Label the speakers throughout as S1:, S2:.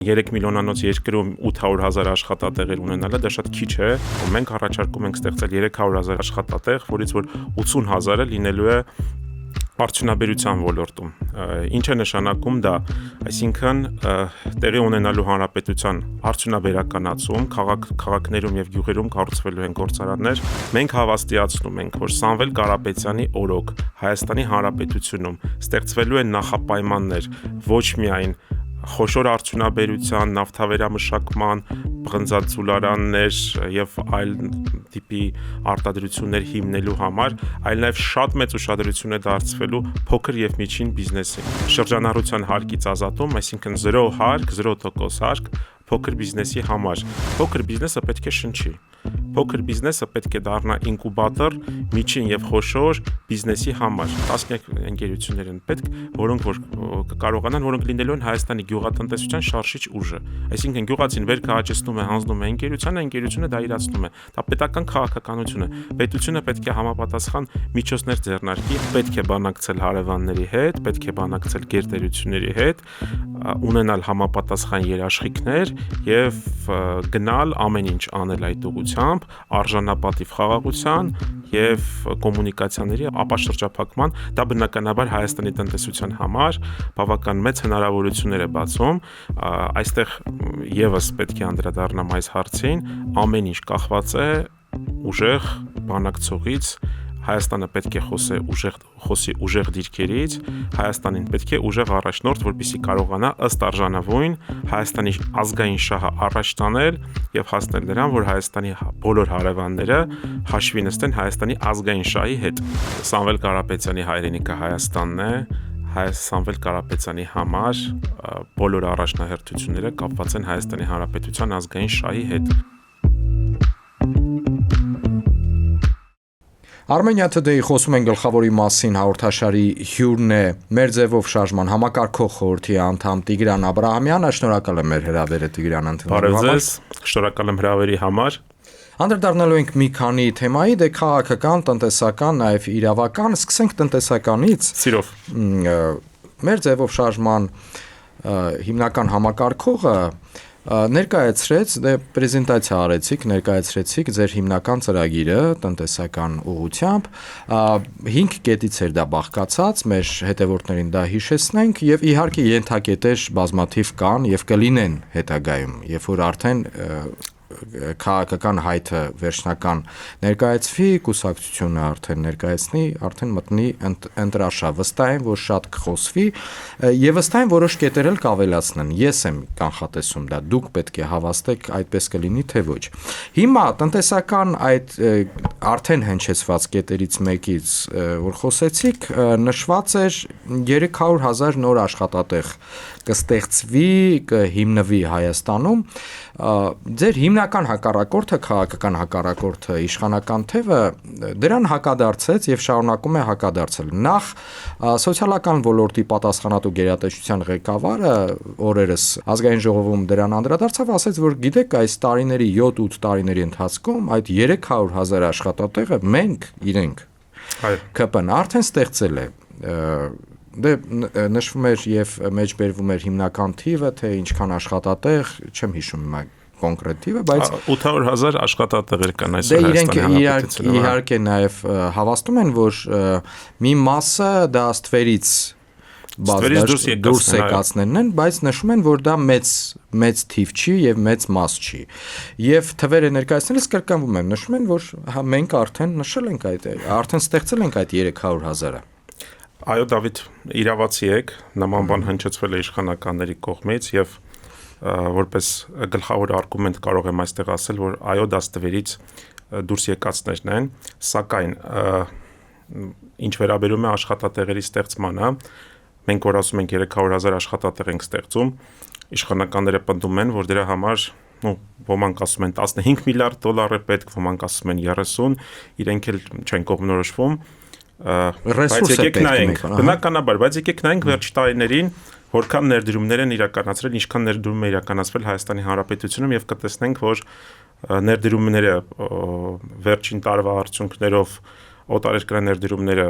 S1: 3 միլիոնանոց երկրում 800,000 աշխատատեղեր ունենալը դա շատ քիչ է, մենք առաջարկում ենք ստեղծել 300,000 աշխատատեղ, որից որ 80,000-ը լինելու է արդյունաբերության ոլորտում։ Ինչ է նշանակում դա, այսինքն տեղի ունենալու հանրապետության արդյունաբերականացում, քաղաքներում եւ գյուղերում կառուցվելու են գործարաններ։ Մենք հավաստիացնում ենք, որ Սամվել Կարապետյանի օրոք Հայաստանի Հանրապետությունում ստեղծվելու են նախապայմաններ ոչ միայն խոշոր արդյունաբերության, նավթավերամշակման, բղնձածուլարաններ եւ այլ տիպի արտադրություններ հիմնելու համար, այլ նաեւ շատ մեծ ուշադրություն է դարձվելու փոքր եւ միջին բիզնեսին։ Շրջանառության հարկից ազատում, այսինքն 0 հարկ, 0% հարկ փոքր բիզնեսի համար։ Փոքր բիզնեսը պետք է շնչի։ Փոքր բիզնեսը պետք է դառնա ինկուբատոր միջին եւ խոշոր բիզնեսի համար։ Տասնյակ ընկերություններ են պետք, որոնք որ կկարողանան, որոնք լինելու են Հայաստանի գյուղատնտեսության շարժիչ ուժը։ Այսինքն գյուղացին վեր կհաճեցնում է, հանձնում է ընկերությունը դա իրացնում է։ Դա պետական քաղաքականություն է։ Պետությունը պետք է համապատասխան միջոցներ ձեռնարկի, պետք է բանակցել հարևանների հետ, պետք է բանակցել գերտերությունների հետ, ունենալ համապատասխան երաշխիքներ եւ գնալ ամեն ինչ անել այդ ուղղությամբ, արժանապատիվ խաղաղության եւ կոմունիկացիաների ապաշրջափակման, դա բնականաբար Հայաստանի տնտեսության համար բավական մեծ հնարավորություններ է բացում, այստեղ եւս պետք է անդրադառնամ այս հարցին, ամեն ինչ կախված է ուժեղ բանակցողից, Հայաստանը պետք է խոսի ուժեղ դիրքերից, Հայաստանին պետք է ուժեղ առաջնորդ, որպեսզի կարողանա ըստ արժանավուն Հայաստանի ազգային շահը առաջ տանել եւ հասնել նրան, որ Հայաստանի բոլոր հարևանները հաշվի նստեն Հայաստանի ազգային շահի հետ։ Սամվել Կարապետյանի հայրենիքը Հայաստանն է, Սամվել Կարապետյանի համար բոլոր առաջնահերթությունները կապված են Հայաստանի Հանրապետության ազգային շահի հետ։
S2: Armenia Today-ի խոսում են գլխավորի մասին հաղորդաշարի հյուրն է մեր ձևով շարժման համակարգող խորհրդի անդամ Տիգրան Աբրահամյանը, շնորհակալ եմ մեր հրավերը Տիգրան ընդունելու համար։
S1: Բարև ձեզ, շնորհակալ եմ հրավերի համար։
S2: Անդրադառնալու ենք մի քանի թեմայի, դե քաղաքական, տնտեսական, նաև իրավական, սկսենք տնտեսականից։
S1: Սիրով։
S2: Մեր ձևով շարժման հիմնական համակարգողը ներկայացրեց, դե պրեզենտացիա արեցիք, ներկայացրեցիք ձեր հիմնական ծրագիրը տնտեսական ուղղությամբ, 5 կետից էր դա բաղկացած, մեր հետևորդներին դա հիշեցնենք եւ իհարկե ենթակետեր բազմաթիվ կան եւ կլինեն հետագայում, երբ որ արդեն քաղաքական հայթը վերջնական ներկայացվի, կուսակցությունը արդեն ներկայացնի, արդեն մտնի ընտրաշա, վստահ եմ, որ շատ կխոսվի եւ վստահ եմ որոշ կետեր էլ կավելացնեն։ Ես եմ կանխատեսում դա, դուք պետք է հավաստեք այդպես կլինի թե ոչ։ Հիմա տնտեսական այդ արդեն հնչեցված կետերից մեկից, որ խոսեցիք, նշված էր 300,000 նոր աշխատատեղ կստեղծվի, կհիմնվի Հայաստանում։ Ձեր հիմնական հակառակորդը, քաղաքական հակառակորդը, իշխանական թևը դրան հակադարձեց եւ շարունակում է հակադարձել։ Նախ սոցիալական ոլորտի պատասխանատու գերատեսչության ղեկավարը օրերս ազգային ժողովում դրան անդրադարձավ, ասաց, որ գիտեք, այս տարիների 7-8 տարիների ընթացքում այդ 300,000 աշխատատեղը մենք իրենք ԿՊ-ն արդեն ստեղծել է։ Դե նշվում էր եւ մեջբերվում էր հիմնական թիվը, թե ինչքան աշխատատեղ, չեմ հիշում հիմա կոնկրետ թիվը, բայց
S1: 800,000 աշխատատեղեր կան այսօր Հայաստանի Հանրապետությունում։
S2: Դե իհարկե նաեւ հավաստում են, որ մի մասը դա ստվերից դուրս եկածներն են, բայց նշում են, որ դա մեծ թիվ չի եւ մեծ մաս չի։ Եվ թվերը ներկայացնելիս կրկնվում են, նշում են, որ մենք արդեն նշել ենք արդեն ստեղծել ենք այդ 300,000-ը։
S1: Այո, Դավիթ, իրավացի եք, նման բան հնչեցվել է իշխանականների կողմից եւ որպես գլխավոր արգումենտ կարող եմ այստեղ ասել, որ այո, դա ստվերից դուրս եկածներն են, սակայն ինչ վերաբերում է աշխատատեղերի ստեղծմանը, մենք որ ասում ենք 300,000 աշխատատեղ ենք ստեղծում, իշխանականները պնդում են, որ դրա համար ոմանք ասում են 15 միլիարդ դոլար է պետք, ոմանք ասում են 30, իրենք էլ չեն կողմնորոշվում, բայց եկեք նայենք, բնականաբար, բայց եկեք նայենք վերջ տարիներին որքան ներդրումներ են իրականացրել, ինչքան ներդրում է իրականացվել Հայաստանի Հանրապետությունում եւ կտեսնենք, որ ներդրումները վերջին տարվա արդյունքներով օտարերկրյա ներդրումները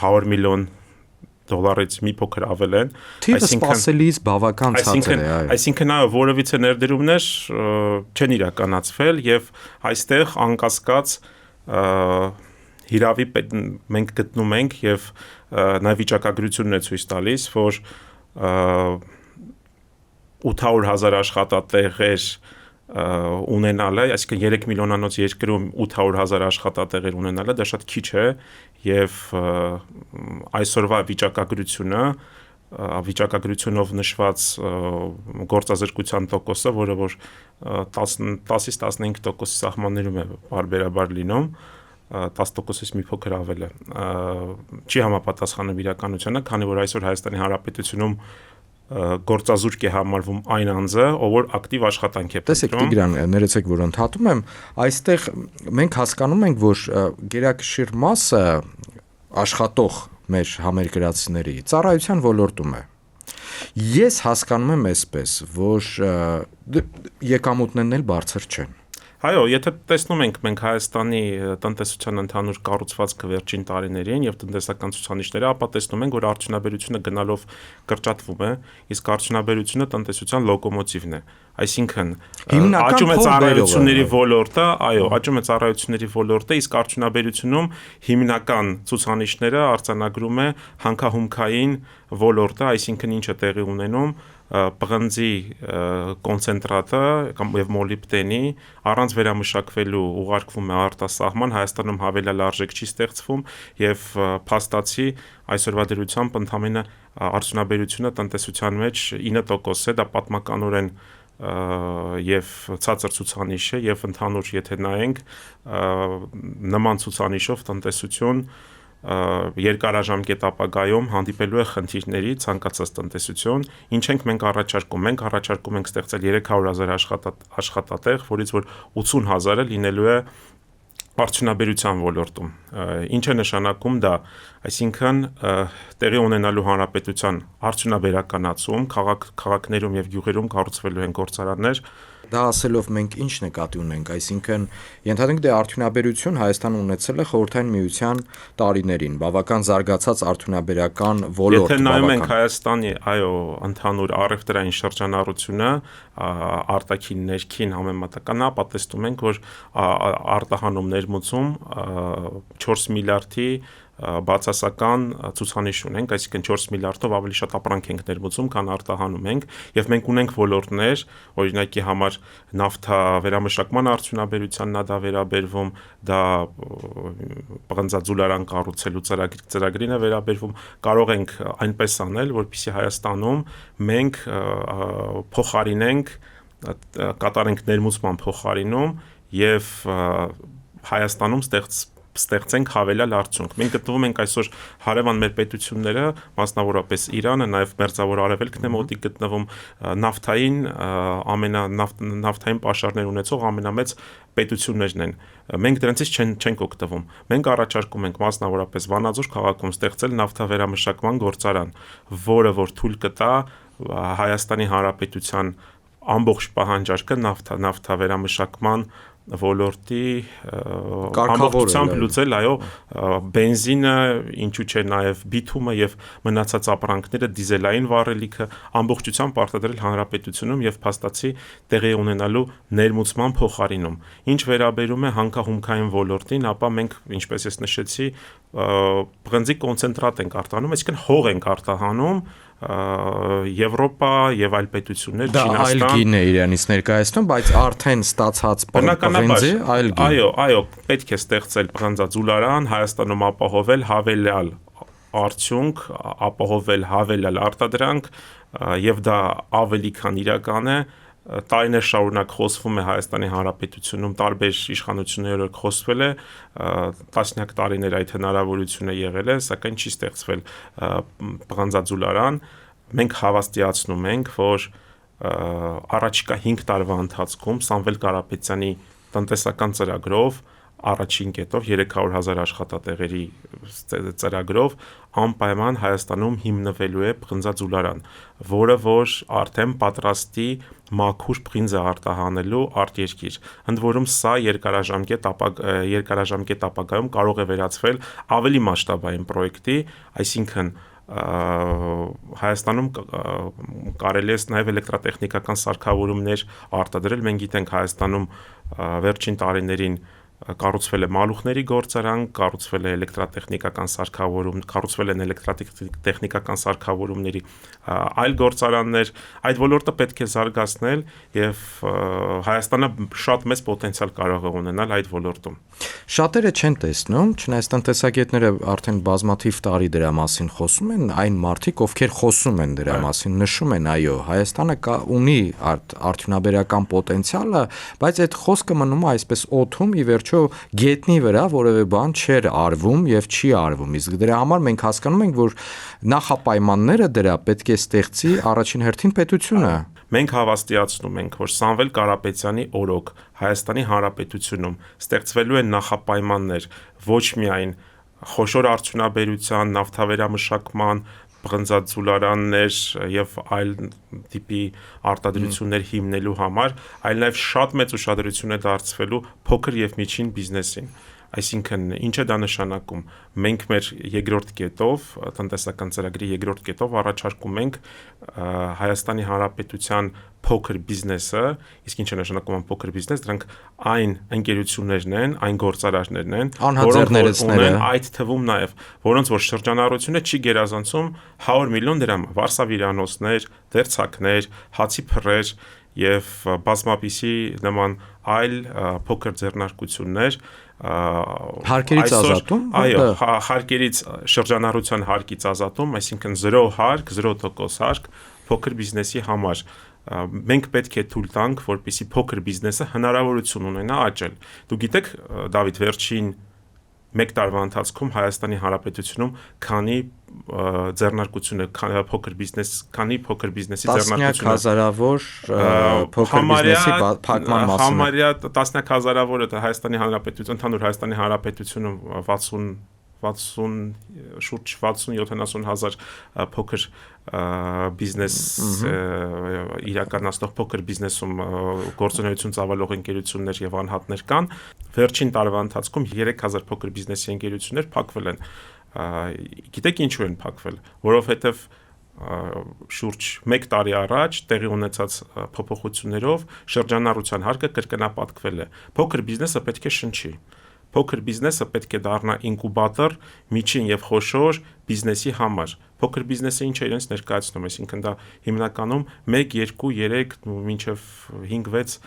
S1: 100 միլիոն դոլարից մի փոքր ավել են,
S2: թիվը սպասելիից բավական ցածր է, այո։
S1: Այսինքն այո, որևիցե ներդրումներ չեն իրականացվել եւ այստեղ անկասկած հիրավի մենք գտնում ենք եւ նաեւ վիճակագրությունն է ցույց տալիս, որ 800,000 աշխատատեղեր ունենալը, այսինքն 3 միլիոնանոց երկրում 800,000 աշխատատեղեր ունենալը դա շատ քիչ է եւ այսօրվա վիճակագրությունով նշված գործազրկության տոկոսը, որը որ 10-ից 15% սահմաններում է բարբերաբար լինում, 10%-ից մի փոքր ավել է, չի համապատասխանում իրականությանը, քանի որ այսօր Հայաստանի Հանրապետությունում գործազուրկ է համարվում այն անձը, ով որ ակտիվ աշխատանք է
S2: պետք։ Տեսեք Տիգրան, ներեցեք, որ ընդհատում եմ, այստեղ մենք հասկանում ենք, որ գերակշիռ մասը աշխատող մեր համերկրացիների ծառայության ոլորտում է։ Ես հասկանում եմ այսպես, որ եկամուտներն էլ բարձր չեն։
S1: Այո, եթե տեսնում ենք մենք Հայաստանի տնտեսության ընդհանուր կառուցվածքը վերջին տարիներին եւ տնտեսական ցուցանիշները, ապա տեսնում ենք, որ արդյունաբերությունը գնալով կրճատվում է, իսկ արդյունաբերությունը տնտեսության լոկոմոտիվն է։ Այսինքն աճում է ծառայությունների ոլորտը, այո, աճում է ծառայությունների ոլորտը, իսկ արդյունաբերությունում հիմնական ցուցանիշները արձանագրում է հանքահումքային ոլորտը, այսինքն ինչ է տեղի ունենում, պղնձի կոնցենտրատը կամ եւ մոլիբդենի առանց վերամշակվելու ուղարկվում է արտասահման, Հայաստանում հավելյալ արժեք չի ստեղծվում եւ փաստացի այսօրվա դրությամբ ընդամենը արդյունաբերությունը տնտեսության մեջ 9% է, դա պատմականորեն եւ ցածր ցուցանիշ է եւ ընդհանուր եթե նայենք նման ցուցանիշով տնտեսություն երկարաժամկետ ապագայում հանդիպելու է խնդիրների ցանկացած տնտեսություն, ինչ ենք մենք առաջարկում ենք ստեղծել 300,000 աշխատատեղ, որից որ 80,000-ը լինելու է արդյունաբերության ոլորտում։ Ինչ է նշանակում դա, այսինքն տեղի ունենալու հանրապետության արդյունաբերականացում, քաղաքներում եւ գյուղերում կառուցվելու են գործարաններ։
S2: Դա ասելով մենք ինչ նկատի ունենք, այսինքն ենթադրենք դե արդյունաբերություն Հայաստանը ունեցել է Խորհրդային Միության տարիներին, բավական զարգացած արդյունաբերական ոլորտ։
S1: Եթե նայում ենք Հայաստանի, այո, ընդհանուր առևտրային շրջանառությունը, արտաքին ներքին համեմատական, ապա տեսնում ենք, որ արտահանում ներմուծում 4 միլիարդի բացասական ցուցանիշ ունենք, այսինքն 4 միլիարդով ավելի շատ ապրանք ենք ներմուծում, քան արտահանում ենք, եւ մենք ունենք ոլորտներ, օրինակի համար նավթա վերամշակման արդյունաբերությանն է դա վերաբերվում, դա պղնձաձուլարան կառուցելու ծրագրին է վերաբերվում, կարող ենք այնպես անել, որպեսզի Հայաստանում մենք փոխարինենք, կատարենք ներմուծման փոխարինում եւ Հայաստանում ստեղծենք հավելյալ արդյունք։ Մենք գտնվում ենք այսօր հարևան մեր պետությունները, մասնավորապես Իրանը, նաև Մերձավոր Արևելքն է մոտիկ գտնվում, նավթային պաշարներ ունեցող ամենամեծ պետություններն են։ Մենք դրանցից չենք օգտվում։ Մենք առաջարկում ենք մասնավորապես Վանաձոր քաղաքում ստեղծել նավթավերամշակման գործարան, որը որ թույլ կտա Հայաստանի Հանրապետության ամբողջ պահանջարկը նավթավերամշակման ոլորտի ամբողջությամբ լուծել, այո, բենզինը, ինչու՞ չէ նաև բիթումը եւ մնացած ապրանքները, դիզելային վառելիքը ամբողջությամբ արտադրել հանրապետությունում եւ փաստացի տեղի ունենալու ներմուծման փոխարինում։ Ինչ վերաբերում է հանքահումքային ոլորտին, ապա մենք, ինչպես ես նշեցի, պղնձի կոնցենտրատ ենք արտահանում, այսինքն հող ենք արտահանում Եվրոպա եւ այլ պետություններ, Չինաստան։
S2: Դա այլ գին է իրանից ներկայացնում, բայց արդեն ստացած պղնձի այլ գին։
S1: Այո, պետք է ստեղծել պղնձաձուլարան, Հայաստանում ապահովել հավելյալ արդյունք, ապահովել հավելյալ արտադրանք եւ դա ավելի քան իրական է։ Տարիներ շարունակ խոսվում է Հայաստանի Հանրապետությունում, տարբեր իշխանություններով խոսվել է, տասնյակ տարիներ այդ հնարավորությունը եղել է, սակայն չի ստեղծվել պղնձաձուլարան։ Մենք հավաստիացնում ենք, որ առաջիկա 5 տարվա ընթացքում Սամվել Կարապետյանի տնտեսական ծրագրով առաջին կետով 300,000 աշխատատեղերի ծրագրով անպայման Հայաստանում հիմնվելու է պղնձաձուլարան, որը որ արդեն պատրաստի մաքուր պղինձ արտահանելու արտերկիր։ Ընդ որում սա երկարաժամկետ ապագայում կարող է վերածվել ավելի մասշտաբային պրոյեկտի, այսինքն Հայաստանում կարելի է նաև էլեկտրատեխնիկական սարքավորումներ արտադրել։ Մենք գիտենք Հայաստանում վերջին տարիներին կառուցվել է մալուխների գործարան, կառուցվել է էլեկտրատեխնիկական սարքավորում, կառուցվել են էլեկտրատեխնիկական սարքավորումների այլ գործարաններ, այդ ոլորտը պետք է զարգացնել եւ Հայաստանը շատ մեծ պոտենցիալ կարող է ունենալ այդ ոլորտում։
S2: Շատերը չեն տեսնում, չնայած տնտեսագետները արդեն բազմաթիվ տարի դրա մասին խոսում են, այն մարդիկ, ովքեր խոսում են դրա մասին, նշում են, այո, Հայաստանը ունի արդյունաբերական պոտենցիալը, բայց այդ խոսքը մնում է այսպես օդում, ի վերջո գետնի վրա որևէ բան չէր արվում եւ չի արվում։ Իսկ դրա համար մենք հասկանում ենք, որ նախապայմանները դրա պետք է ստեղծի առաջին հերթին պետությունը։
S1: Մենք հավաստիացնում ենք, որ Սամվել Կարապետյանի օրոք Հայաստանի Հանրապետությունում ստեղծվելու են նախապայմաններ ոչ միայն խոշոր արդյունաբերության, նավթավերամշակման, պղնձաձուլարաններ եւ այլ տիպի արտադրություններ հիմնելու համար, այլ նաեւ շատ մեծ ուշադրություն է դարձվելու փոքր եւ միջին բիզնեսին։ Այսինքն, ինչ է դա նշանակում։ Մենք մեր երկրորդ կետով, տնտեսական ծրագրի երկրորդ կետով առաջարկում ենք Հայաստանի Հանրապետության փոքր բիզնեսը, իսկ ինչ է նշանակում փոքր բիզնես, դրանք այն ընկերություններն են, այն գործարարներն են, որոնք ունեն այդ թվում նաև, որոնց որ շրջանառությունը չի գերազանցում 100 միլիոն դրամ, վարսավիրանոցներ, դերձակներ, հացի փռեր եւ բազմապիսի նման այլ փոքր ձեռնարկություններ
S2: հարկերից ազատում,
S1: այո, հարկերից շրջանառության հարկից ազատում, այսինքն 0 հարկ, 0% հարկ փոքր բիզնեսի համար։ Մենք պետք է թույլ տանք, որպեսզի փոքր բիզնեսը հնարավորություն ունենա աճել։ Դու գիտեք, Դավիթ, վերջին 1 տարվա ընթացքում Հայաստանի Հանրապետությունում քանի ձեռնարկությունը, քանի փոքր բիզնեսի ձեռնարկությունը,
S2: հազարավոր փոքր բիզնեսի փակման մասին։
S1: Համարյա տասնյակ հազարավոր է Հայաստանի Հանրապետություն, ընդհանուր Հայաստանի Հանրապետությունում շուրջ 60-70 հազար փոքր բիզնես իրականացնող փոքր բիզնեսում գործունեություն ծավալող ընկերություններ եւ անհատներ կան։ Վերջին տարվա ընթացքում 3000 փոքր բիզնեսի ընկերություններ փակվել են։ Գիտեք ինչու են փակվել, որովհետեւ շուրջ 1 տարի առաջ տեղի ունեցած փոփոխություններով շրջանառության հարկը կրկնապատկվել է։ Փոքր բիզնեսը պետք է շնչի։ Փոքր բիզնեսը պետք է դառնա ինկուբատոր միջին եւ խոշոր բիզնեսի համար։ Փոքր բիզնեսը ինչ է իրենց ներկայացնում, այսինքն դա հիմնականում 1, 2, 3 մինչեւ 5-6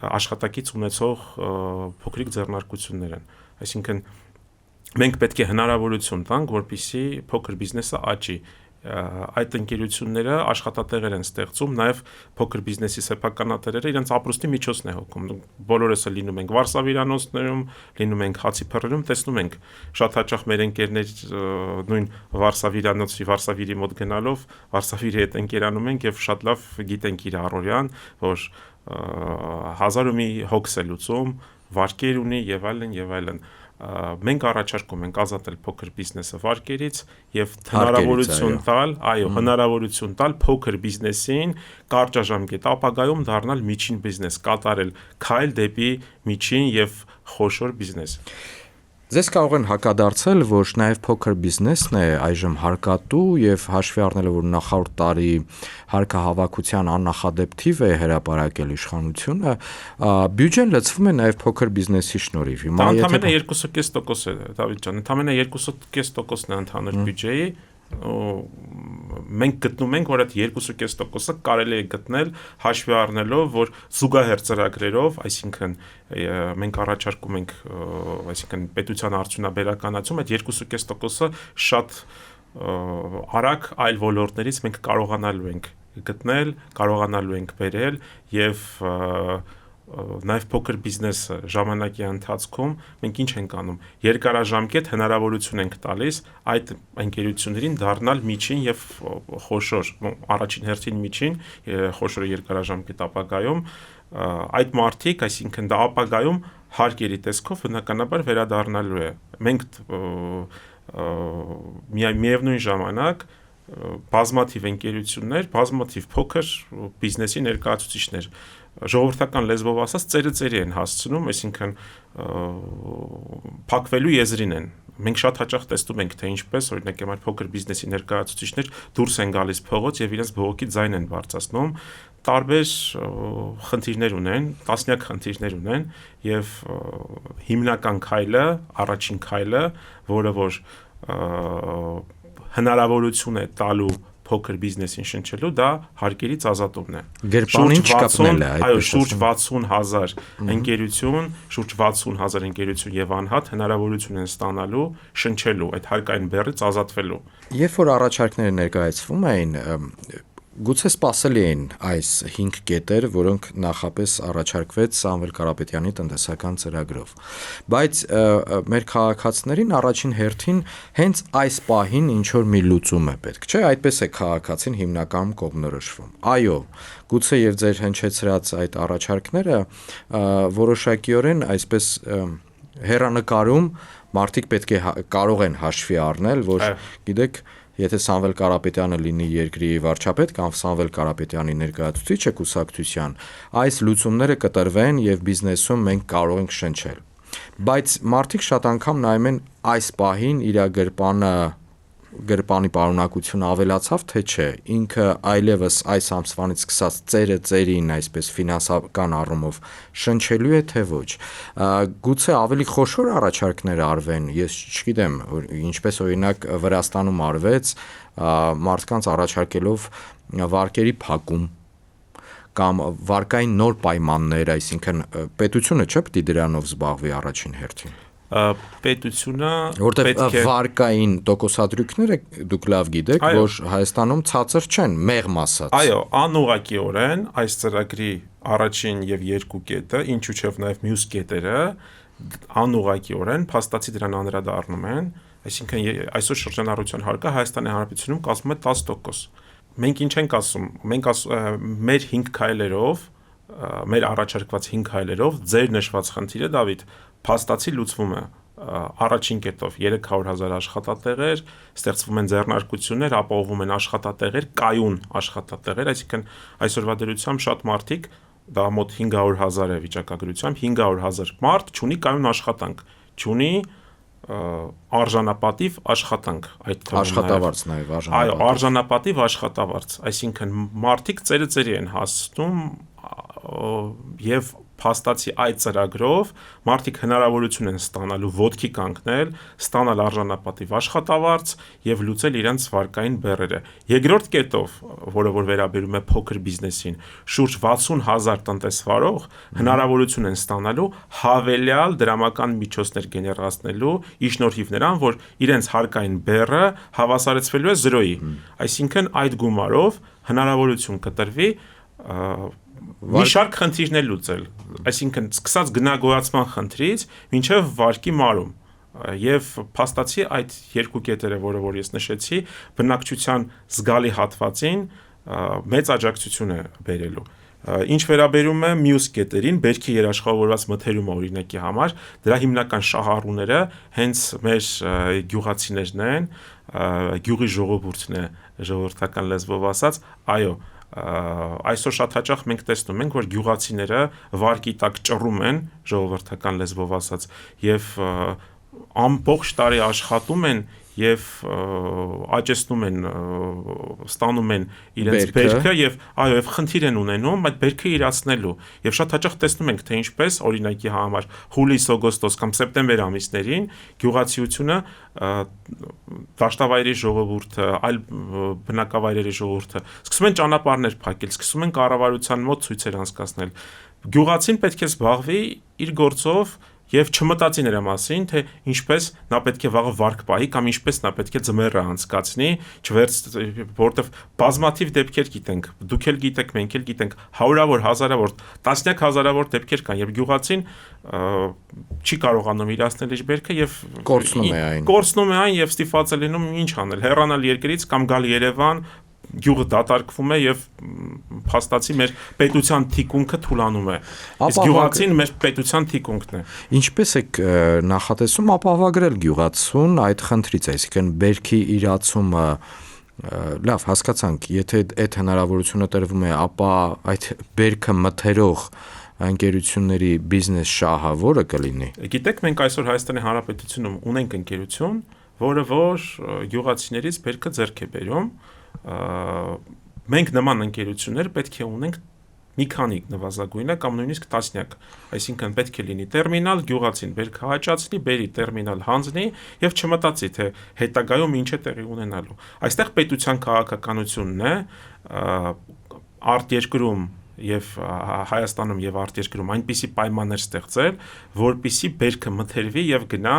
S1: աշխատակից ունեցող փոքրիկ ձեռնարկություններ են։ Այսինքն մենք պետք է հնարավորություն տանք, որպեսզի փոքր բիզնեսը աճի։ Այդ ընկերությունները աշխատատեղեր են ստեղծում, նաև փոքր բիզնեսի սեփականատերերը իրենց ապրուստի միջոցն է հոգում։ Բոլորս լինում ենք վարսավիրանոցներում, լինում ենք հացի փռերում, տեսնում ենք շատ հաճախ մեր ընկերներ նույն վարսավիրանոցի վարսավիրի մոտ գնալով վարսավիրի հետ ընկերանում ենք եւ շատ լավ գիտենք իր առօրյան, որ 1000 ու մի հոգս է լուծում, վարկեր ունի եւ այլն եւ այլն։ Մենք առաջարկում ենք ազատել փոքր բիզնեսը վարկերից եւ հնարավորություն տալ, այո, հնարավորություն տալ փոքր բիզնեսին կարճաժամկետ ապագայում դառնալ միջին բիզնես, կատարել քայլ դեպի միջին եւ խոշոր բիզնես։
S2: Ձեզ կարող են հակադարձել, որ նաև փոքր բիզնեսն է այժմ հարկատու եւ հաշվի առնելով, որ նախորդ տարի հարկահավաքության աննախադեպ թիվ է հրապարակել իշխանությունը, բյուջեն լցվում է նաև փոքր բիզնեսի շնորհիվ։
S1: Հիմա ընդամենը 2.5% է, Դավիթ ջան, ընդամենը 2.5%-ն է ընդհանուր բյուջեի։ Մենք գտնում ենք, որ այդ 2.5%-ը կարելի է գտնել հաշվի առնելով, որ զուգահեռ ծրագրերով, այսինքն մենք առաջարկում ենք, այսինքն պետության արդյունաբերականացում այդ 2.5%-ը շատ արագ այլ ոլորտներից մենք կարողանալու ենք գտնել, կարողանալու ենք բերել եւ նաև փոքր բիզնեսը ժամանակի ընթացքում մենք ինչ ենք անում, երկարաժամկետ հնարավորություն ենք տալիս այդ ընկերություններին դառնալ միջին եւ խոշոր, առաջին հերթին միջին, խոշորը երկարաժամկետ ապագայում այդ մարդիկ, այսինքն դա ապագայում հարկերի տեսքով բնականաբար վերադառնալու է։ Մենք միևնույն ժամանակ բազմաթիվ ընկերություններ, բազմաթիվ փոքր բիզնեսի ներկայացուցիչներ ժողովրդական լեզվով ասած ծերը են հասցնում, այսինքն փակվելու եզրին են։ Մենք շատ հաճախ տեսնում ենք, թե ինչպես, օրինակ, այդ փոքր բիզնեսի ներկայացուցիչներ դուրս են գալիս փողոց եւ իրենց բողոքի ձայն են բարձրացնում, տարբեր խնդիրներ ունեն, տասնյակ խնդիրներ ունեն եւ հիմնական քայլը, առաջին քայլը, որը որ հնարավորություն է տալու փոքր բիզնեսին շնչելու, դա հարկերից ազատումն է։
S2: Գրպանին չկապնելը,
S1: այո, շուրջ 60,000 ընկերություն, շուրջ 60,000 ընկերություն եւ անհատ հնարավորություն են ստանալու շնչելու, այդ հարկային բեռից ազատվելու։
S2: Երբ որ առաջարկները ներկայացվում էին, գուցե սպասելի էին այս 5 կետեր, որոնք նախապես առաջարկվեց Սամվել Կարապետյանի տնտեսական ծրագրով։ Բայց մեր քաղաքացիներին առաջին հերթին հենց այս պահին ինչ որ մի լուծում է պետք, չէ՞, այդպես է քաղաքացին հիմնականում կողմնորոշվում։ Այո, գուցե եւ ձեր հնչեցրած այդ առաջարկները որոշակիորեն այսպես հերանեկարում մարդիկ պետք է կարող են հաշվի առնել, որ գիտեք, եթե Սամվել Կարապետյանը լինի երկրի վարչապետ կամ Սամվել Կարապետյանի ներկայացուցիչը կուսակցության, այս լուծումները կտրվեն եւ բիզնեսում մենք կարող ենք շնչել։ Բայց մարդիկ շատ անգամ նայում են այս պահին իր գրպանի պարունակությունը ավելացավ, թե չէ, ինքը այլևս այս ամսվանից սկսած ծերին այսպես ֆինանսական առումով շնչելու է, թե ոչ։ Գուցե ավելի խոշոր առաջարկներ արվեն, ես չգիտեմ, ինչպես օրինակ Վրաստանում արվեց, մարդկանց առաջարկելով վարկերի փակում կամ վարկային նոր պայմաններ, այսինքն պետությունը չէ՞ պետք է դրանով զբաղվի առաջին հերթին։
S1: Պետությունը
S2: որտեղ վարկային տոկոսադրույքները դուք լավ գիտեք, որ Հայաստանում ցածր չեն, մեղմ ասած։
S1: Այո, անուղղակիորեն այս ծրագրի առաջին եւ երկու կետը, ինչու՞ չէ նաեւ մյուս կետերը անուղղակիորեն փաստացի դրան անդրադառնում են, այսինքն այսօր շրջանառության հարկը Հայաստանի Հանրապետությունում կազմում է 10%։ Մենք ինչ ենք ասում, մենք մեր 5 քայլերով, մեր առաջարկված 5 քայլերով ձեր նշված խնդիրը, Դավիթ, փաստացի լուծվում է առաջին կետով 300,000 աշխատատեղեր, ստեղծվում են ձեռնարկություններ, ապահովում են աշխատատեղեր, կայուն աշխատատեղեր, այսինքն այսօրվա դրությամբ շատ մարդիկ, դա մոտ 500,000 է վիճակագրությամբ, 500,000 մարդ չունի կայուն աշխատանք, չունի արժանապատիվ աշխատանք, այդ թվում
S2: աշխատավարձ նաև արժանապատիվ։
S1: Այո, արժանապատիվ աշխատավարձ, այսինքն մարդիկ ծերը են հասցնում եւ փաստացի այդ ծրագրով մարդիկ հնարավորություն են ստանալու ոտքի կանգնել, ստանալ արժանապատիվ աշխատավարձ եւ լուծել իրենց վարկային բեռերը։ Երկրորդ կետով, որը որ վերաբերում է փոքր բիզնեսին, շուրջ 60,000 տնտեսվարող հնարավորություն են ստանալու հավելյալ դրամական միջոցներ գեներացնելու ի շնորհիվ նրան, որ իրենց հարկային բեռը հավասարեցվելու է 0-ի։ Այսինքն այդ գումարով հնարավորություն կտրվի մի շարք խնդիրներ լուծել, այսինքն սկսած գնագոյացման խնդրից մինչև վարկի մարում եւ փաստացի այդ երկու կետերը, որը որ ես նշեցի, բնակչության զգալի հատվածին մեծ աջակցություն է բերելու։ Ինչ վերաբերում է մյուս կետերին, բերքի երաշխավորված մթերումը օրինակի համար, դրա հիմնական շահառուները հենց մեր գյուղացիներն են, գյուղի ժողովուրդն է, ժողովրդական լեզվով ասած, այո, այսօր շատ հաճախ մենք տեսնում ենք, որ գյուղացիները վարկի տակ ճռում են, ժողովրդական լեզվով ասած, եւ ամբողջ տարի աշխատում են եւ աճեցնում են, ստանում են իրենց բերքը եւ այո, եւ խնդիր են ունենում այդ բերքը իրացնելու եւ շատ հաճախ տեսնում ենք, թե ինչպես օրինակի համար հուլիս, օգոստոս կամ սեպտեմբեր ամիսներին գյուղացիությունը, դաշտավայրի ժողովուրդը, այլ բնակավայրերի ժողովուրդը սկսում են ճանապարհներ փակել, սկսում են կառավարության մոտ ցույցեր անցկացնել։ Գյուղացին պետք է զբաղվի իր գործով եւ չմտածի նրա մասին, թե ինչպես նա պետք է վաղը վարկ պահի կամ ինչպես նա պետք է ձմեռը անցկացնի, որտեվ բազմաթիվ դեպքեր գիտենք, դուք էլ գիտեք, մենք էլ գիտենք, հարյուրավոր, հազարավոր, տասնյակ հազարավոր դեպքեր կան, եւ գյուղացին չի կարողանում իրացնել իր բերքը եւ կորցնում է այն եւ ստիպված է լինում ինչ անել, հեռանալ երկրից կամ գալ Երևան, գյուղը դատարկվում է եւ փաստացի մեր պետության թիկունքը թուլանում է։ Իսկ գյուղացին մեր պետության թիկունքն է։
S2: Ինչպես է նախատեսում ապահովագրել գյուղացուն այդ խնդրից, այսինքն բերքի իրացումը Լավ, հասկացանք, եթե այդ հնարավորությունը տրվում է, ապա այդ բերքը մթերող ընկերությունների բիզնես շահը որը կլինի։
S1: Գիտեք, մենք այսօր Հայաստանի Հանրապետությունում ունենք ընկերություն, որը որ գյուղացիներից բերքը ձեռք է բերում, մենք նման ընկերություններ պետք է ունենք մի քանի նվազագույնը կամ նույնիսկ տասնյակ, այսինքն պետք է լինի տերմինալ, գյուղացին բերքը հաճացնի, բերի տերմինալ հանձնի եւ չմտածի թե հետագայում ինչ է տեղի ունենալու։ Այստեղ պետության քաղաքականությունն է արտերկրում եւ Հայաստանում եւ արտերկրում այնպիսի պայմաններ ստեղծել, որպիսի բերքը մթերվի եւ գնա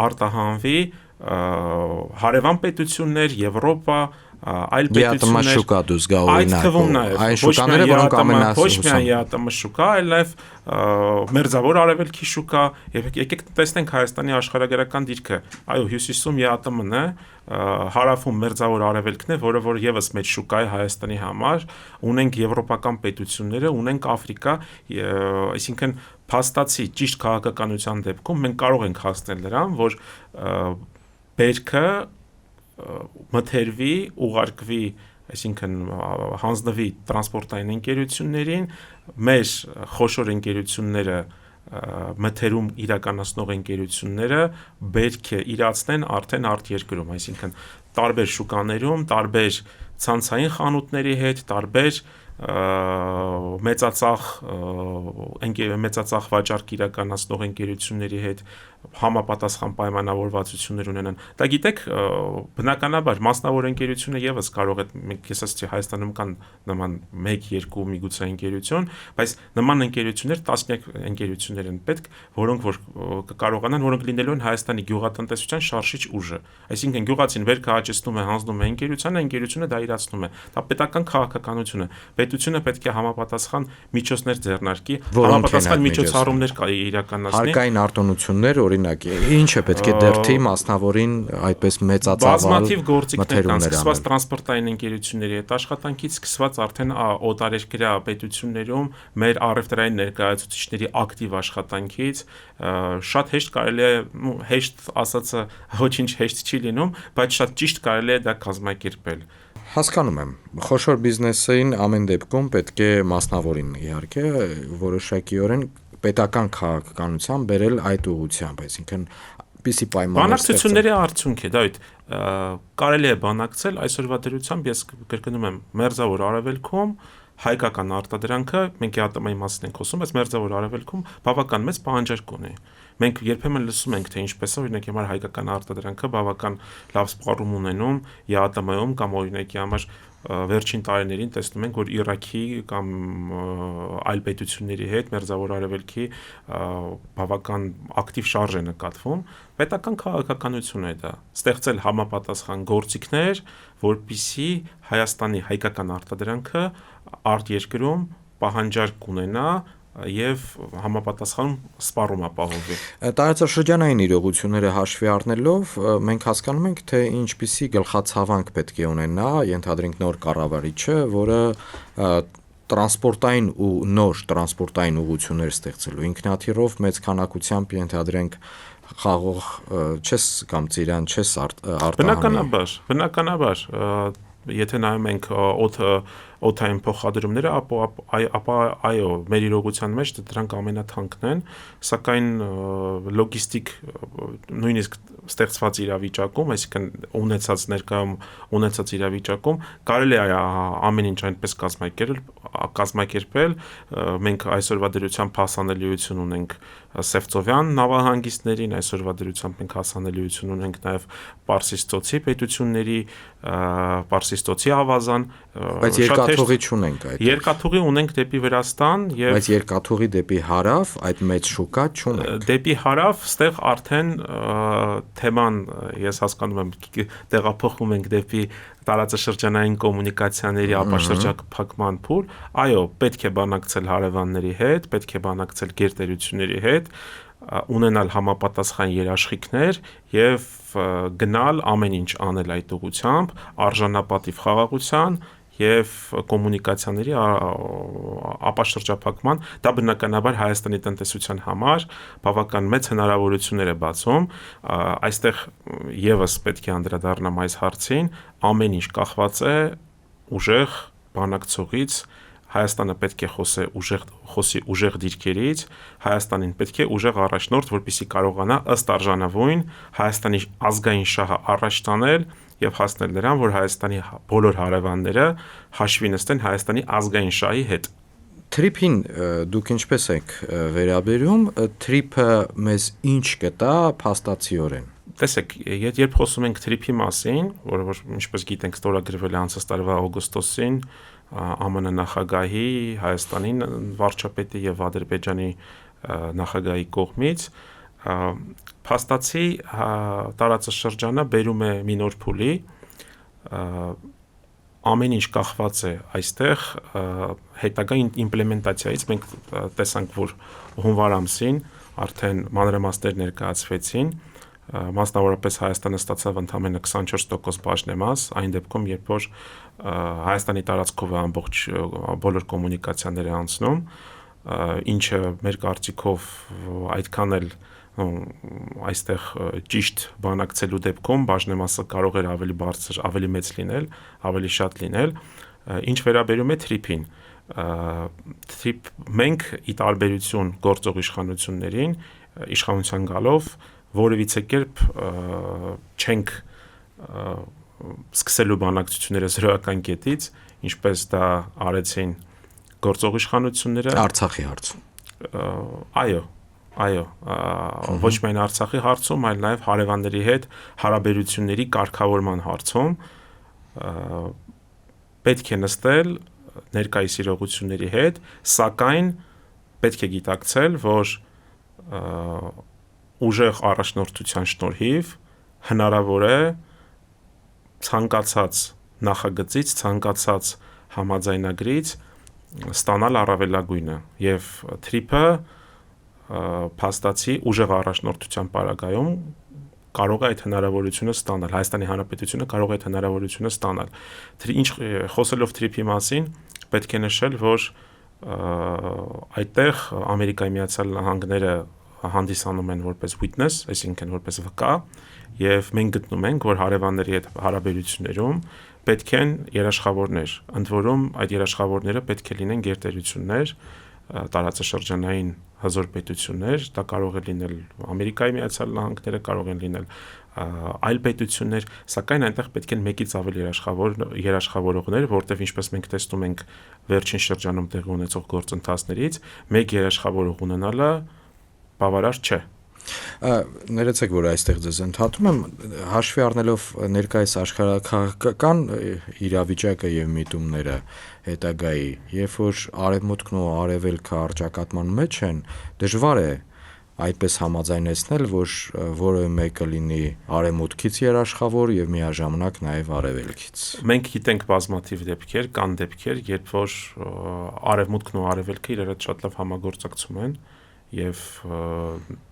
S1: արտահանվի հարևան պետություններ, Եվրոպա, այլ պետություններ,
S2: շուկա դուս գա օրինակ,
S1: այն շուկաները, որոնք ոչ միայն ԵԱՏՄ շուկա, այլ նաև մերձավոր արևելքի շուկա, եւ եկեք տեսնենք Հայաստանի աշխարհագրական դիրքը, այո, հյուսիսում ԵԱՏՄ-ն է, հարավում մերձավոր արևելքն է, որը որ եւս մեծ շուկա է Հայաստանի համար, ունենք եվրոպական պետությունները, ունենք Աֆրիկա, այսինքն փաստացի ճիշտ քաղաքականության դեպքում մենք կարող ենք հասնել նրան, որ բերքը մթերվի, ուղարկվի, այսինքն հանձնվի տրանսպորտային ընկերություններին, մեր խոշոր ընկերությունները մթերում իրականացնող ընկերությունները բերք իրացնեն արդեն արտերկրում, այսինքն տարբեր շուկաներում, տարբեր ցանցային խանութների հետ, տարբեր մեծածախ վաճառք իրականացնող ընկերությունների հետ համապատասխան պայմանավորվածություններ ունենան։ Դա գիտեք, բնականաբար մասնավոր ընկերությունը եւս կարող է, մենք ասացի Հայաստանում կան նման 1-2 միգուցե ընկերություն, բայց նման ընկերություններ տասնյակ ընկերություններ են պետք, որոնք որ կարողանան, որոնք լինելու են Հայաստանի գյուղատնտեսության շարժիչ ուժը։ Այսինքն գյուղացին վերքը հաճեցնում է, հանձնում է ընկերությունը դա իրացնում է։ Դա պետական քաղաքականություն է։ Պետությունը պետք է համապատասխան միջոցներ ձեռնարկի, համապատասխան միջոցառումներ իրականացնի։
S2: Հարկային արտոնություններ, օրինակ, ինչը պետք է դերթի մասնավորին այդպես մեծածավալ
S1: բազմաթիվ գործիքներ կան, սկսված տրանսպորտային ընկերությունների հետ աշխատանքից, սկսված արդեն օտարերկրյա պետություններում մեր առևտրային ներկայացուցիչների ակտիվ աշխատանքից, շատ հեշտ կարելի է, հեշտ ասածը ոչինչ հեշտ չի լինում, բայց շատ ճիշտ կարելի է դա կազմակերպել։
S2: Հասկանում եմ, խոշոր բիզնեսին ամեն դեպքում պետք է մասնավորին իհարկե որոշակիորեն պետական քաղաքականության բերել այդ ուղղությամբ, այսինքն պիսի պայմաններ
S1: բանակցությունների արդյունք է, Դավիթ, կարելի է բանակցել այսօրվա դրությամբ, ես կրկնում եմ, մերձավոր արևելքում հայկական արտադրանքը, մենք ԵԱՏՄ-ի մասին ենք խոսում, բայց մերձավոր արևելքում բավական մեծ պահանջարկ ունի։ Մենք երբեմն լսում ենք, թե ինչպես է օրինակ համար հայկական արտադրանքը բավական լավ սպառում ունենում ԵԱՏՄ-ում կամ օրինակի համար վերջին տարիներին տեսնում ենք, որ Իրաքի կամ այլ պետությունների հետ մերձավոր արևելքի բավական ակտիվ շարժ է նկատվում, պետական քաղաքականություն է դա, ստեղծել համապատասխան գործիքներ, որպիսի Հայաստանի հայկական արտադրանքը արտերկրում պահանջարկ ունենա եւ համապատասխան սպառում ապահովի։
S2: Տարածաշրջանային իրողությունները հաշվի առնելով մենք հասկանում ենք, թե ինչպիսի գլխացավանք պետք է ունենա, ենթադրենք նոր կառավարիչը, որը տրանսպորտային ու նոր տրանսպորտային ուղղություններ ստեղծելու ինքնաթիռով մեծ քանակությամբ ենթադրենք խաղող չես կամ ծիրան չես արտահանի։
S1: Բնականաբար, եթե նայում ենք օդային փոխադրումները, ապա այո, մեր իրողության մեջ դրանք ամենաթանկն են, սակայն լոգիստիկ նույնիսկ ստեղծված իրավիճակում, այսինքն ունեցած իրավիճակում կարելի է ամեն ինչ այնպես կազմակերպել, մենք այսօրվա դրությամբ հասանելիություն ունենք Սևծովյան նավահանգիստներին, այսօրվա դրությամբ մենք հասանելիություն ունենք նաև Պարսից ծոցի պետությունների, Պարսից ծոցի ավազան,
S2: բայց երկաթուղի չունենք այդ։
S1: Երկաթուղի ունենք դեպի Վրաստան եւ
S2: բայց երկաթուղի դեպի հարավ այդ մեծ շուկա չունենք։
S1: Դեպի հարավ ստեղ արդեն թեման, ես հասկանում եմ, տեղափոխվում ենք դեպի տարածաշրջանային կոմունիկացիաների ապաշրջափակման փուլ, այո, պետք է բանակցել հարևանների հետ, պետք է բանակցել գերտերությունների հետ, ունենալ համապատասխան երաշխիքներ եւ գնալ ամեն ինչ անել այդ ուղղությամբ, արժանապատիվ խաղաղության եւ կոմունիկացիաների ապաշրջափակման, դա բնականաբար Հայաստանի տնտեսության համար բավական մեծ հնարավորություններ է բացում, այստեղ եւս պետք է անդրադառնամ այս հարցին, ամեն ինչ կախված է ուժեղ բանակցողից, Հայաստանը պետք է խոսի ուժեղ դիրքերից, Հայաստանին պետք է ուժեղ առաջնորդ, որպեսզի կարողանա ըստ արժանավուն Հայաստանի ազգային շահը առաջ տանել եւ հասնել նրան, որ Հայաստանի բոլոր հարևանները հաշվի նստեն Հայաստանի ազգային շահի հետ։
S2: Թրիփին դուք ինչպես եք վերաբերում, թրիփը մեզ ինչ կտա փաստացիորեն։
S1: Տեսեք, երբ խոսում ենք թրիփի մասին, որը որ ինչպես գիտենք ստորագրվել է անցած տարվա օգոստոսին ԱՄՆ նախագահի, Հայաստանի վարչապետի եւ Ադրբեջանի նախագահի կողմից, փաստացի տարածաշրջանը բերում է մի նոր փուլի, ամեն ինչ կախված է այստեղ հետագա իմպլեմենտացիայից, մենք տեսանք, որ հունվար ամսին արդեն մանրամասներ ներկայացվեցին, մասնավորապես Հայաստանը ստացավ ընդամենը 24% բաժնեմաս, այն դեպքում, երբ որ Հայաստանի տարածքով է ամբողջ բոլոր կոմունիկացիաները անցնում, ինչը մեր կարծիքով այդքան էլ այստեղ ճիշտ բանակցելու դեպքում բաժնեմասը կարող էր ավելի բարձր, ավելի մեծ լինել, ավելի շատ լինել, ինչ վերաբերում է թրիփին, մենք ի տարբերություն գործող իշխանություններին, իշխանության գալով որևիցե կերպ չենք սկսելու բանակցությունները զրոյական կետից, ինչպես դա արեցին գործող իշխանությունները
S2: Արցախի հարցում։
S1: Այո, ոչ միայն Արցախի հարցում, այլ նաև հարևանների հետ հարաբերությունների կարգավորման հարցում պետք է նստել ներկայիս իրողությունների հետ, սակայն պետք է գիտակցել, որ ուժեղ առաջնորդության շնորհիվ հնարավոր է ցանկացած նախագծից, ցանկացած համաձայնագրից ստանալ առավելագույնը եւ թրիփը փաստացի ուժեղ առաջնորդության պարագայում կարող է այդ հնարավորությունը ստանալ, Հայաստանի Հանրապետությունը կարող է այդ հնարավորությունը ստանալ։ Ինչ խոսելով թրիփի մասին, պետք է նշել, որ այդտեղ Ամերիկայի Միացյալ Նահանգները հանդիսանում են որպես witness, այսինքն որպես վկա, եւ մենք գտնում ենք, որ հարևանների հետ հարաբերություններում պետք են երաշխավորներ, ընդ որում այդ երաշխավորները պետք է լինեն գերտերություններ, տարածաշրջանային հզոր պետություններ, դա կարող է լինել Ամերիկայի Միացյալ Նահանգները, կարող են լինել այլ պետություններ, սակայն այնտեղ պետք են մեկից ավելի երաշխավորողներ, որտեղ ինչպես մենք տեսնում ենք վերջին շրջանում տեղի ունեցող գործընթացներից, մեկ երաշխավորող ունենալը բավարար չէ։
S2: Ներեցեք, որ այստեղ ձեզ ընդհատում եմ, հաշվի առնելով ներկայիս աշխարհակաղակական իրավիճակը եւ միտումները հետագայի, երբ որ արևմուտքն ու արևելքը առճակատման մեջ են, դժվար է այդպես համաձայնեցնել, որ որևէ մեկը լինի արևմուտքից երաշխավոր եւ միաժամանակ նաեւ արևելքից։
S1: Մենք գիտենք բազմաթիվ դեպքեր, կան դեպքեր, երբ որ արևմուտքն ու արևելքը իրար հետ շատ լավ համագործակցում են եւ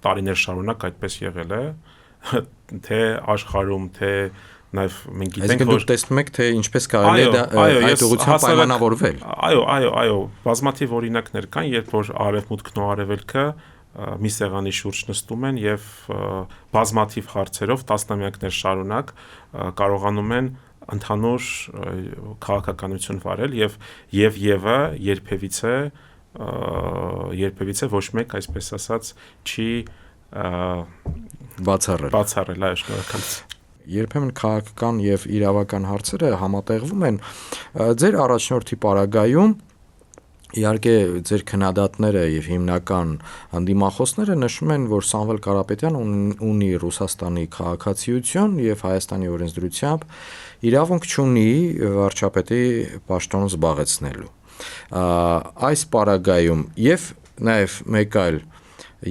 S1: տարիներ շարունակ այդպես եղել է, թե աշխարհում, թե նաեւ մենք գիտենք,
S2: որ տեսնում եք, թե ինչպես կարելի է այդ ուղղությամբ պայմանավորվել։
S1: Այո, բազմաթիվ օրինակներ կան, երբ որ արևմուտքն ու արևելքը մի սեղանի շուրջ նստում են եւ բազմաթիվ հարցերով տասնամյակներ շարունակ կարողանում են ընդհանուր քաղաքականություն վարել եւ երբևիցե ոչ մեկ, այսպես ասած, չի բացառել, այո, շնորհակալություն։
S2: Երբեմն քաղաքական եւ իրավական հարցերը համատեղվում են ձեր առաջնորդի պարագայում, իհարկե ձեր քննադատները եւ հիմնական հանդիմախոսները նշում են, որ Սամվել Կարապետյանը ունի Ռուսաստանի քաղաքացիություն եւ Հայաստանի օրենսդրությամբ իրավունք չունի վարչապետի պաշտոն զբաղեցնելու։ Այս պարագայում եւ նաեւ մեկ այլ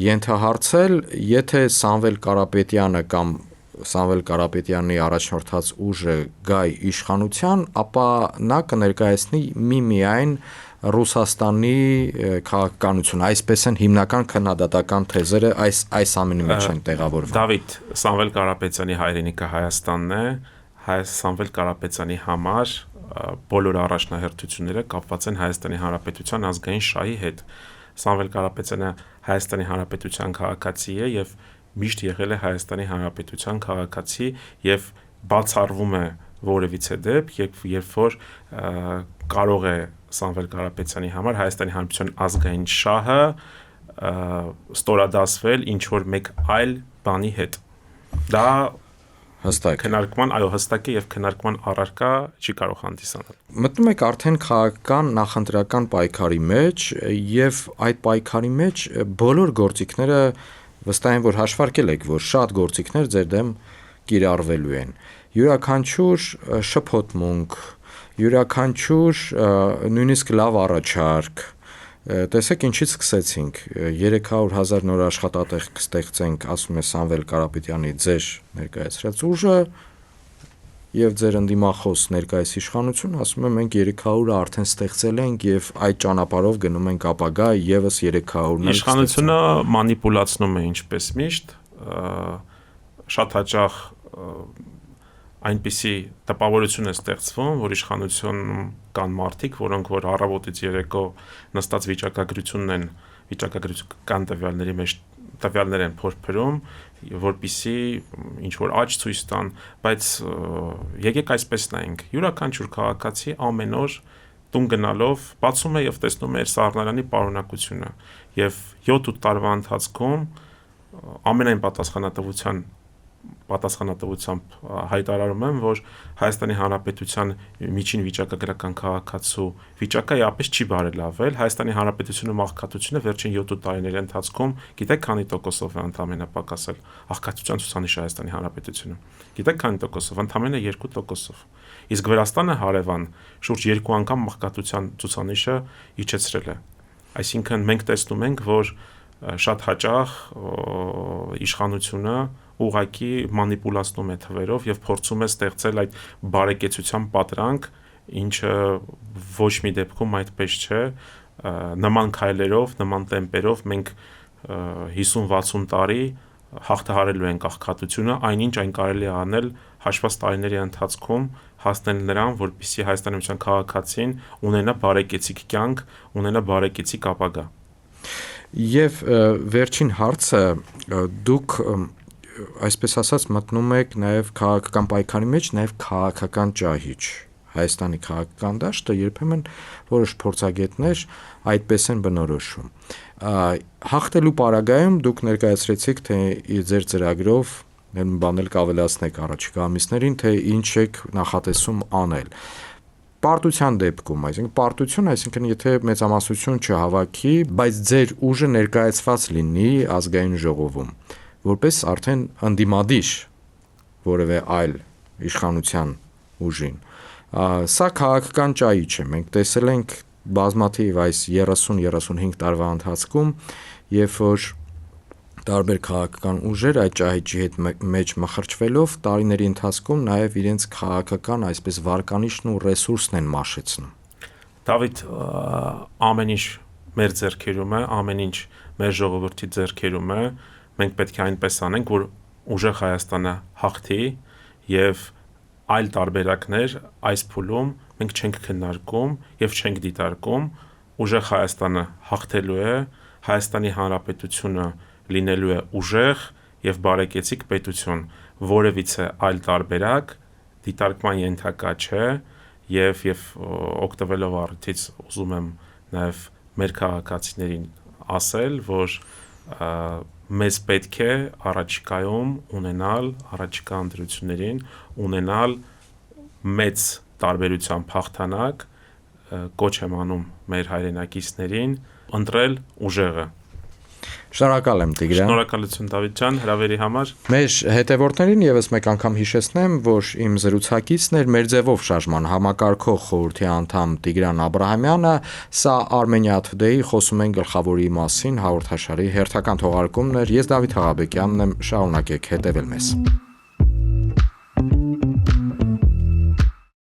S2: ենթահարցել, եթե Սամվել Կարապետյանը կամ Սամվել Կարապետյանի առաջնորդած ուժը գայ իշխանության, ապա նա կներկայացնի միմիայն Ռուսաստանի քաղաքականություն, այսպես են հիմնական քննադատական թեզերը այս ամենի մեջ են տեղավորվում։
S1: Դավիթ, Սամվել Կարապետյանի հայրենիքը Հայաստանն է, Սամվել Կարապետյանի համար բոլոր առաջնահերթությունները կապված են Հայաստանի Հանրապետության ազգային շահի հետ։ Սամվել Կարապետյանը Հայաստանի Հանրապետության քաղաքացի է եւ միշտ եղել է Հայաստանի Հանրապետության քաղաքացի եւ բացառվում է որևիցե դեպք, երբ որ կարող է Սամվել Կարապետյանի համար Հայաստանի Հանրապետության ազգային շահը ստորադասվել ինչ որ մեկ այլ բանի հետ։ Դա
S2: հստակ
S1: հստակ է եւ քննարկման առարկա չի կարող հանդիսանալ։
S2: Մտնում եք արդեն քաղաքական նախընտրական պայքարի մեջ եւ այդ պայքարի մեջ բոլոր գործիքները վստահ եմ որ հաշվարկել եք որ շատ գործիքներ ձեր դեմ կիրառվելու են յուրաքանչյուր շփոթմունք յուրաքանչյուր նույնիսկ լավ առաջարկ տեսեք ինչից սկսեցինք 300,000 նոր աշխատատեղ կստեղծենք ասում է Սամվել Կարապետյանի ձեր ներկայացրած ուժը եւ ձեր ընդդիմախոս ներկայիս իշխանություն ասում է մենք 300-ը արդեն ստեղծել ենք եւ այդ ճանապարհով գնում ենք ապագա եւս 300-ն
S1: իշխանությունը մանիպուլացնում է ինչպես միշտ շատ հաճախ այնպիսի տպավորություն է ստեղծվում, որ իշխանությունում կան մարդիկ, որոնք որ առավոտից երեկո նստած վիճակագրական տվյալների մեջ տվյալներ են փորփրում, որպիսի ինչ որ աճ ցույց տան, բայց եկեք այսպես նայենք, յուրաքանչյուր քաղաքացի ամեն օր տուն գնալով բացում է եւ տեսնում է իր սառնարանի պարունակությունը եւ 7-8 տարվա ընթացքում ամենայն պատասխանատվությամբ հայտարարում եմ, որ Հայաստանի Հանրապետության միջին վիճակագրական քաղաքացու վիճակը իապես չի բարելավել, Հայաստանի Հանրապետությունում աղքատությունը վերջին 7 տարիների ընթացքում գիտեք քանի տոկոսով է ընդամենը պակասել աղքատության ցուցանիշը Հայաստանի Հանրապետությունում։ Գիտեք քանի տոկոսով, ընդամենը 2%-ով։ Իսկ Վրաստանը հարևան շուրջ 2 անգամ աղքատության ցուցանիշը իջեցրել է։ Այսինքն մենք տեսնում ենք, որ շատ հաճախ իշխանությունը ուղղակի մանիպուլացնում է թվերով եւ փորձում է ստեղծել այդ բարեկեցության պատրանք, ինչը ոչ մի դեպքում այդպես չէ, նման քայլերով, նման տեմպերով մենք 50-60 տարի հաղթահարելու ենք աղքատությունը, այնինչ այն կարելի է անել հաշված տարիների ընթացքում հասնել նրան, որպեսզի Հայաստանի Հանրապետության քաղաքացին ունենա բարեկեցիկ կյանք, ունենա բարեկեցիկ ապագա։
S2: Եվ վերջին հարցը դուք այսպես ասած մտնում եք նաև քաղաքական պայքարի մեջ, նաև քաղաքական ճահիճ։ Հայաստանի քաղաքական դաշտը երբեմն որոշ փորձագետներ այդպես են բնորոշում։ Հաղթելու պարագայում դուք ներկայացրեցիք, թե ձեր ծրագրով բանել կավելացնեք առաջիկա ամիսներին, թե ինչ եք նախատեսում անել։ Պարտության դեպքում, այսինքն եթե մեծամասնություն չհավաքի, բայց ձեր ուժը ներկայացված լինի ազգային ժողովում, որպես արդեն ընդդիմադիր որևէ այլ իշխանության ուժին։ Սա քաղաքական ճահիճ է։ Մենք տեսել ենք բազմաթիվ այս 30-35 տարվա ընթացքում, երբ որ տարբեր քաղաքական ուժեր այդ ճահիճի հետ մեջ մխրճվելով տարիների ընթացքում նաև իրենց քաղաքական այսպես վարկանիշն ու ռեսուրսն են մաշեցնում։
S1: Դավիթ, ամեն ինչ մեր ձեռքերում է, ամեն ինչ մեր ժողովրդի ձեռքերում է, մենք պետք է այնպես անենք, որ ուժեղ Հայաստանը հաղթի եւ այլ տարբերակներ այս փուլում մենք չենք քննարկում եւ չենք դիտարկում, ուժեղ Հայաստանը հաղթելու է, Հայաստանի Հանրապետությունը լինելու է ուժեղ եւ բարեկեցիկ պետություն, որևիցե այլ տարբերակ դիտարկման ենթակա չէ եւ օգտվելով առիթից ուզում եմ նաեւ մեր քաղաքացիներին ասել, որ մեզ պետք է առաջիկայում ունենալ առաջիկա ընտրություններին ունենալ մեծ տարբերությամբ հաղթանակ, կոչ եմ անում մեր հայրենակիցներին ընտրել ուժեղը։
S2: Շնորհակալ եմ Տիգրան։
S1: Շնորհակալություն Դավիթ ջան հրավերի համար։
S2: Մեր հետևորդներին եւս մեկ անգամ հիշեցնեմ, որ իմ զրուցակիցն էր մեր ձևով շարժման համակարգող խորհրդի անդամ Տիգրան Աբրահամյանը, սա Armenia Today-ի խոսում են գլխավորի մասին հաղորդաշարի հերթական թողարկումն էր։ Ես Դավիթ Հաղաբեկյանն եմ, շարունակեք հետևել մեզ։